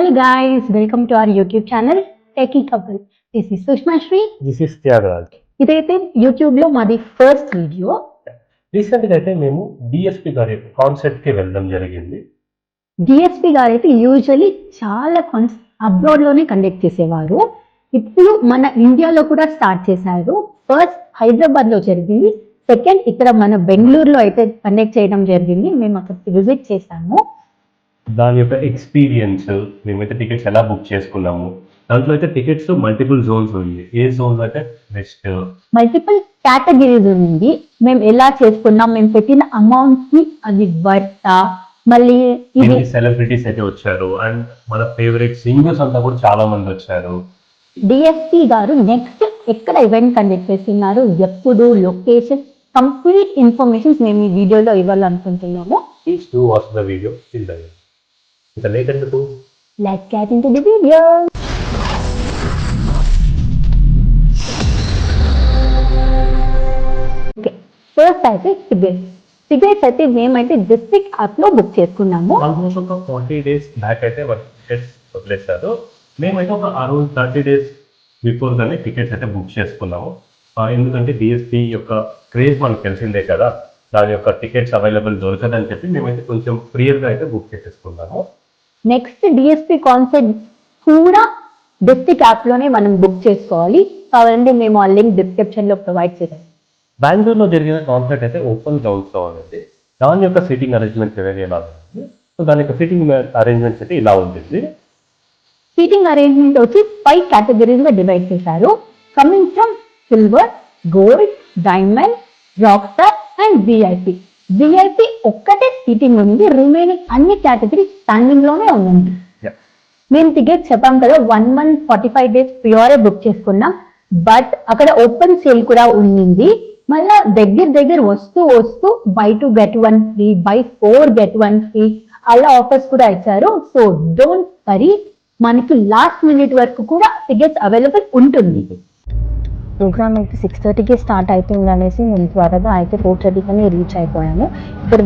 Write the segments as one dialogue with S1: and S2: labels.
S1: Hello guys, welcome to our YouTube channel Techie Couple. This is Sushma Shri.
S2: This is Tyagaraaj.
S1: ఇదైతే YouTube లో మాది first video.
S2: Recent గా అయితే మేము DSP గారి కాన్సర్ట్ కి వెళ్ళడం జరిగింది.
S1: డిఎస్పి గారు అయితే యూజువల్లీ చాలా అబ్రాడ్ లోనే కండక్ట్ చేసేవారు. ఇప్పుడు మన ఇండియాలో కూడా స్టార్ట్ చేశారు. ఫస్ట్ హైదరాబాద్ లో జరిగింది, సెకండ్ ఇక్కడ మన బెంగళూరులో అయితే కండక్ట్ చేయడం జరిగింది. మేము అక్కడికి విజిట్ చేశాము.
S2: దాని యొక్క ఎక్స్పీరియన్స్, మేమైతే టికెట్స్ ఎలా బుక్ చేసుకున్నాము, దాంట్లో అయితే టికెట్స్ మల్టిపుల్ జోన్స్ ఉంది. ఏ జోన్స్ అయితే బెస్ట్,
S1: మల్టిపుల్ కేటగిరీస్ ఉంది. మేము ఎలా చేసుకున్నాం, మేము పెట్టిన అమౌంట్ కి అది వర్త, మళ్ళీ ఇది
S2: సెలబ్రిటీస్ అయితే వచ్చారు అండ్ మన ఫేవరెట్ సింగర్స్ అంతా కూడా చాలా మంది వచ్చారు.
S1: డిఎస్పి గారు నెక్స్ట్ ఎక్కడ ఈవెంట్ కండక్ట్ చేస్తున్నారు, ఎప్పుడు, లొకేషన్, కంప్లీట్ ఇన్ఫర్మేషన్ మేము ఈ వీడియోలో ఇవ్వాలనుకుంటున్నాము.
S2: Please do watch the video till the end. ఇంకా లేట్ ఎందుకు,
S1: Let's get into the video. Okay, first అయితే టికెట్స్ అయితే మేమైతే డిస్ట్రిక్ట్ యాప్ లో బుక్ చేసుకున్నాము.
S2: ఆల్మోస్ట్ ఒక 40 days బ్యాక్ అయితే టికెట్స్ వదిలేస్తారు. మేమైతే ఒక అరౌండ్ 30 days బిఫోర్ గానే టికెట్స్ అయితే బుక్ చేసుకున్నాము. ఎందుకంటే డిఎస్పి యొక్క క్రేజ్ మనకు తెలిసిందే కదా, దాని యొక్క టికెట్స్ అవైలబుల్ దొరకదని చెప్పి మేమైతే కొంచెం ప్రియర్గా అయితే బుక్ చేసేసుకున్నాము.
S1: నెక్స్ట్ డిఎస్పి కాన్సర్ట్ కూడా డిస్ట్రిక్ట్ యాప్ లోనే మనం బుక్ చేసుకోవాలి. కావాలంటే మేము ఆ లింక్ డిస్క్రిప్షన్ లో ప్రొవైడ్ చేస్తాం.
S2: బెంగళూరులో జరిగిన కాన్సర్ట్ అయితే ఓపెన్ గ్రౌండ్స్ లో ఉంది. దాని యొక్క సీటింగ్ అరేంజ్మెంట్స్ ఎలా ఉంది, సో దాని యొక్క సీటింగ్ అరేంజ్మెంట్స్ అయితే ఇలా ఉంటుంది.
S1: సీటింగ్ అరేంజ్మెంట్ వచ్చి 5 కేటగిరీస్ గా డివైడ్ చేశారు. Coming from silver, gold, diamond, rock star and VIP. VIP ఒక్కటే సీటింగ్ ఉంది, రిమైనింగ్ అన్ని కేటగిరీ స్టాండింగ్ లోనే ఉంది. మేము టికెట్ చెప్పాం కదా, 1 month 45 days ప్యూరే బుక్ చేసుకున్నాం. బట్ అక్కడ ఓపెన్ సేల్ కూడా ఉంది. మళ్ళా దగ్గర వస్తూ buy 2 get 1 free, buy 4 get 1 free అలా ఆఫర్స్ కూడా ఇచ్చారు. సో డోంట్ వరీ, మనకి లాస్ట్ మినిట్ వరకు కూడా టికెట్స్ అవైలబుల్ ఉంటుంది. ప్రోగ్రామ్ అయితే 6:30కి స్టార్ట్ అవుతుంది అనేసి మేము త్వరగా అయితే 4:30కి రీచ్ అయిపోయాము. ఇక్కడ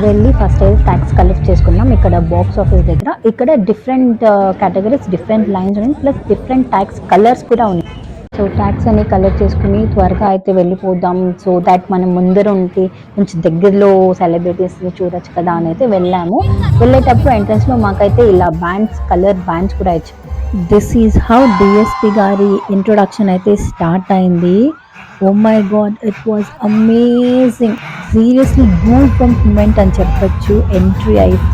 S1: వెళ్ళి ఫస్ట్ అయితే ట్యాక్స్ కలెక్ట్ చేసుకున్నాం ఇక్కడ బాక్స్ ఆఫీస్ దగ్గర. ఇక్కడ డిఫరెంట్ కేటగిరీస్, డిఫరెంట్ లైన్స్ ఉన్నాయి, ప్లస్ డిఫరెంట్ ట్యాక్స్ కలర్స్ కూడా ఉన్నాయి. సో ట్యాక్స్ అన్ని కలెక్ట్ చేసుకుని త్వరగా అయితే వెళ్ళిపోదాం, సో దాట్ మనం ముందర ఉంటే కొంచెం దగ్గరలో సెలబ్రిటీస్ చూడొచ్చు కదా అని అయితే వెళ్ళాము. వెళ్ళేటప్పుడు ఎంట్రన్స్ లో మాకైతే ఇలా బ్యాండ్స్, కలర్ బ్యాండ్స్ కూడా ఇచ్చారు. దిస్ ఈజ్ హౌ డిఎస్పి గారి ఇంట్రొడక్షన్ అయితే స్టార్ట్ అయింది. Oh my God, it was amazing. Seriously goose bump moment అని చెప్పొచ్చు ఎంట్రీ అయితే.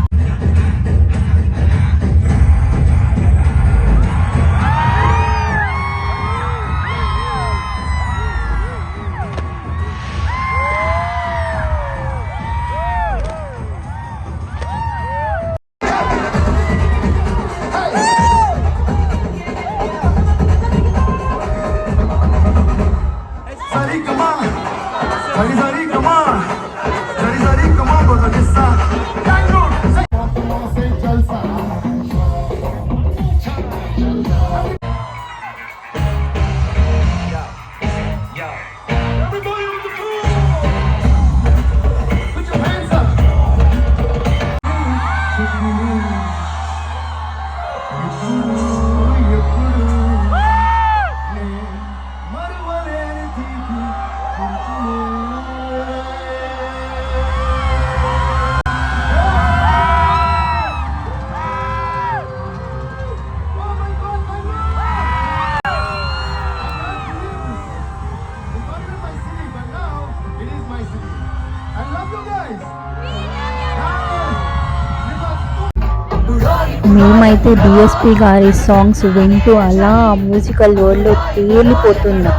S1: మేమైతే డిఎస్పి గారి సాంగ్స్ వింటూ అలా మ్యూజికల్ వరల్డ్లో తేలిపోతున్నాం.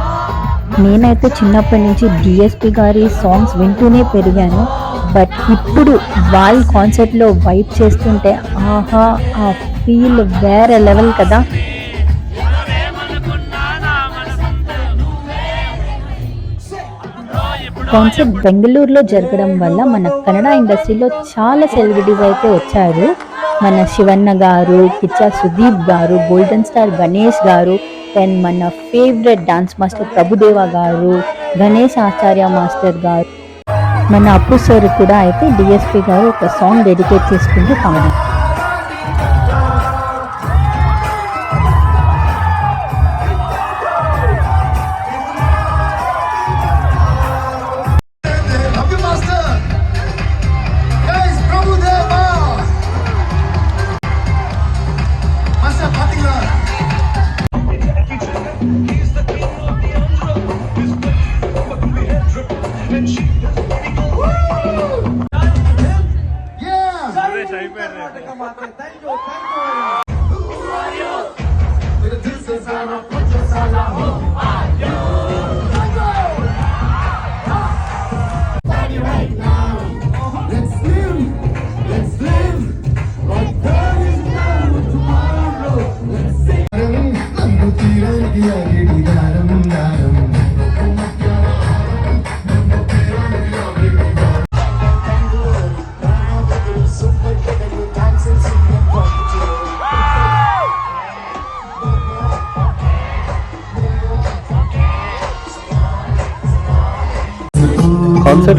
S1: నేనైతే చిన్నప్పటి నుంచి డిఎస్పి గారి సాంగ్స్ వింటూనే పెరిగాను. బట్ ఇప్పుడు వాళ్ళ కాన్సర్ట్లో వైబ్ చేస్తుంటే ఆహా, ఆ ఫీల్ వేరే లెవెల్ కదా. కాన్సర్ట్ బెంగళూరులో జరగడం వల్ల మన కన్నడ ఇండస్ట్రీలో చాలా సెలబ్రిటీస్ అయితే వచ్చారు. మన శివన్న గారు, కిచ్చా సుదీప్ గారు, గోల్డెన్ స్టార్ గణేష్ గారు, దెన్ మన ఫేవరెట్ డాన్స్ మాస్టర్ ప్రభుదేవ గారు, గణేష్ ఆచార్య మాస్టర్ గారు, మన అప్పు సార్ కూడా అయితే డిఎస్పి గారు ఒక సాంగ్ డెడికేట్ చేసుకుంటూ పాడారు.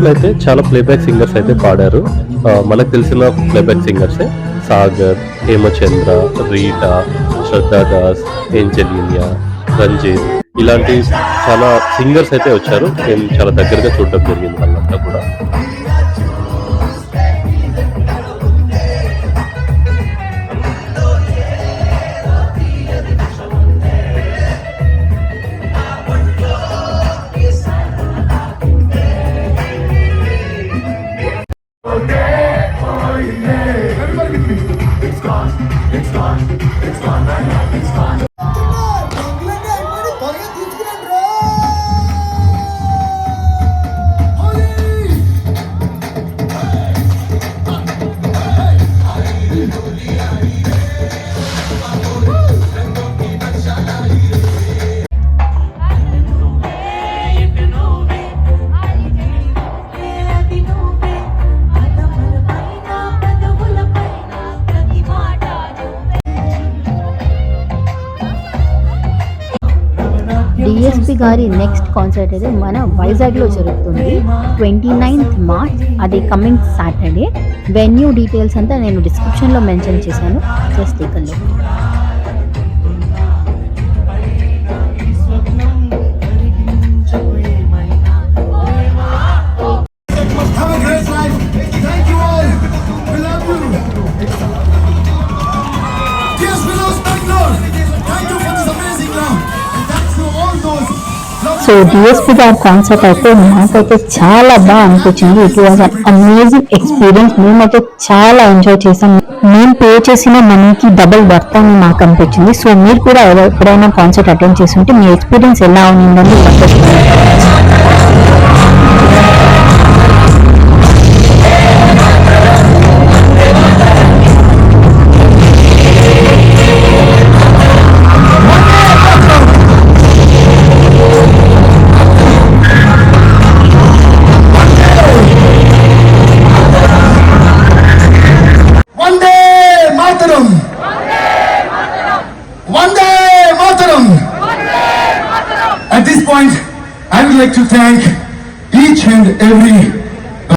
S3: చూసినట్లయితే చాలా ప్లేబ్యాక్ సింగర్స్ అయితే పాడారు. మనకు తెలిసిన ప్లేబ్యాక్ సింగర్సే సాగర్, హేమచంద్ర, రీటా, శ్రద్ధా దాస్, ఏంజలీనియా, రంజిత్, ఇలాంటి చాలా సింగర్స్ అయితే వచ్చారు. నేను చాలా దగ్గరగా చూడడం జరిగింది వాళ్ళంతా కూడా.
S1: డిఎస్పి గారి నెక్స్ట్ కాన్సర్ట్ అయితే మన వైజాగ్లో జరుగుతుంది 29th మార్చ్. అది కమింగ్ సాటర్డే. వెన్యూ డీటెయిల్స్ అంతా నేను డిస్క్రిప్షన్లో మెన్షన్ చేశాను. Just take a look. So DSP గారి కాన్సర్ట్ అయితే నాకైతే చాలా బాగా అనిపించింది. It was an amazing experience. మేమైతే చాలా ఎంజాయ్ చేసాం. మేము పే చేసిన మనీకి డబుల్ వర్త్ అని నాకు అనిపించింది. సో మీరు కూడా ఎప్పుడైనా కాన్సర్ట్ అటెండ్ చేసి ఉంటే మీ ఎక్స్పీరియన్స్ ఎలా ఉందని
S4: At this point, I would like to thank each and every